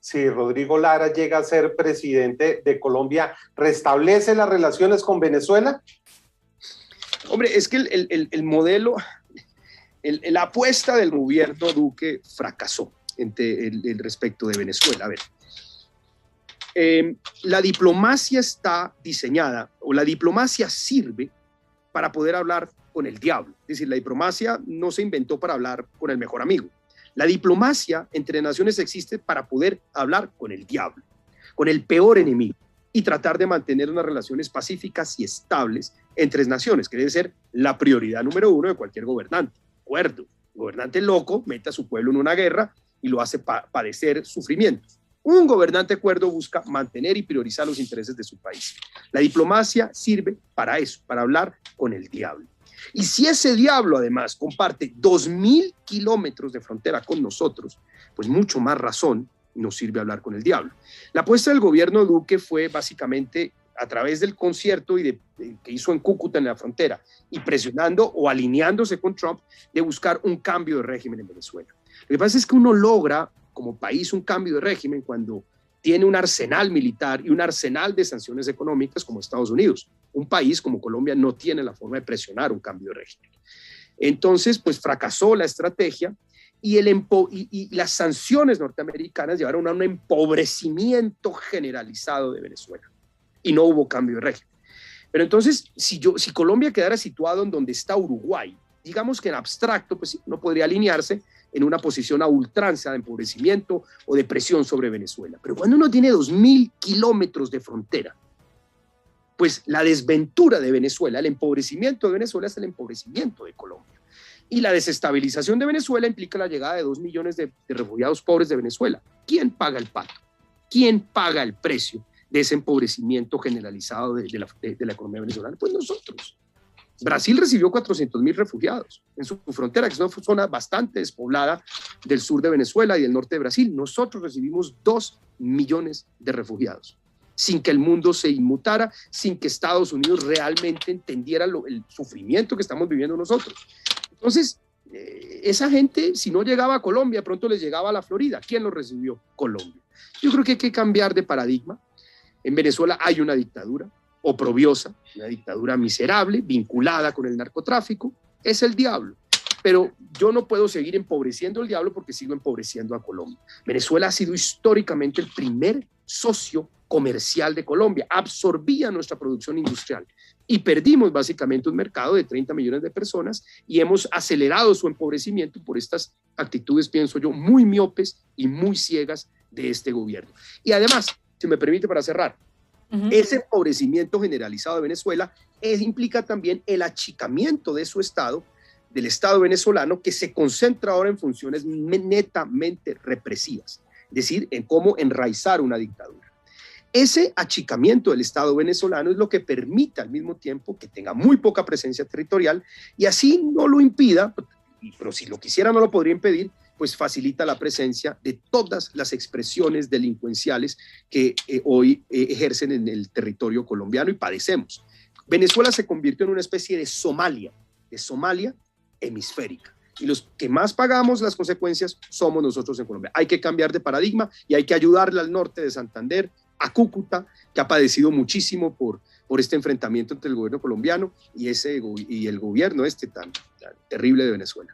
si Rodrigo Lara llega a ser presidente de Colombia, ¿restablece las relaciones con Venezuela? Hombre, es que el modelo, la apuesta del gobierno Duque fracasó respecto de Venezuela. A ver, la diplomacia está diseñada, o la diplomacia sirve para poder hablar con el diablo. Es decir, la diplomacia no se inventó para hablar con el mejor amigo. La diplomacia entre naciones existe para poder hablar con el diablo, con el peor enemigo, y tratar de mantener unas relaciones pacíficas y estables entre naciones, que debe ser la prioridad número uno de cualquier gobernante. Acuerdo, un gobernante loco mete a su pueblo en una guerra y lo hace padecer sufrimientos. Un gobernante cuerdo busca mantener y priorizar los intereses de su país. La diplomacia sirve para eso, para hablar con el diablo. Y si ese diablo además comparte 2.000 kilómetros de frontera con nosotros, pues mucho más razón nos sirve hablar con el diablo. La apuesta del gobierno Duque fue básicamente a través del concierto que hizo en Cúcuta, en la frontera, y presionando o alineándose con Trump, de buscar un cambio de régimen en Venezuela. Lo que pasa es que uno logra como país un cambio de régimen cuando tiene un arsenal militar y un arsenal de sanciones económicas como Estados Unidos. Un país como Colombia no tiene la forma de presionar un cambio de régimen. Entonces, pues fracasó la estrategia y las sanciones norteamericanas llevaron a un empobrecimiento generalizado de Venezuela y no hubo cambio de régimen. Pero entonces, si Colombia quedara situado en donde está Uruguay, digamos que en abstracto, pues no podría alinearse en una posición a ultranza de empobrecimiento o de presión sobre Venezuela. Pero cuando uno tiene 2.000 kilómetros de frontera, pues la desventura de Venezuela, el empobrecimiento de Venezuela es el empobrecimiento de Colombia. Y la desestabilización de Venezuela implica la llegada de 2 millones de refugiados pobres de Venezuela. ¿Quién paga el pato? ¿Quién paga el precio de ese empobrecimiento generalizado de la economía venezolana? Pues nosotros. Brasil recibió 400.000 refugiados en su frontera, que es una zona bastante despoblada del sur de Venezuela y del norte de Brasil. Nosotros recibimos 2 millones de refugiados, sin que el mundo se inmutara, sin que Estados Unidos realmente entendiera el sufrimiento que estamos viviendo nosotros. Entonces, esa gente, si no llegaba a Colombia, pronto les llegaba a la Florida. ¿Quién lo recibió? Colombia. Yo creo que hay que cambiar de paradigma. En Venezuela hay una dictadura oprobiosa, una dictadura miserable, vinculada con el narcotráfico, es el diablo. Pero yo no puedo seguir empobreciendo al diablo porque sigo empobreciendo a Colombia. Venezuela ha sido históricamente el primer socio comercial de Colombia, absorbía nuestra producción industrial y perdimos básicamente un mercado de 30 millones de personas y hemos acelerado su empobrecimiento por estas actitudes, pienso yo, muy miopes y muy ciegas de este gobierno. Y además, si me permite para cerrar, ese empobrecimiento generalizado de Venezuela implica también el achicamiento de su Estado, del Estado venezolano, que se concentra ahora en funciones netamente represivas, es decir, en cómo enraizar una dictadura. Ese achicamiento del Estado venezolano es lo que permite al mismo tiempo que tenga muy poca presencia territorial y así no lo impida, pero si lo quisiera no lo podría impedir, pues facilita la presencia de todas las expresiones delincuenciales que hoy ejercen en el territorio colombiano y padecemos. Venezuela se convirtió en una especie de Somalia hemisférica. Y los que más pagamos las consecuencias somos nosotros en Colombia. Hay que cambiar de paradigma y hay que ayudarle al norte de Santander, a Cúcuta, que ha padecido muchísimo por este enfrentamiento entre el gobierno colombiano y el gobierno tan terrible de Venezuela.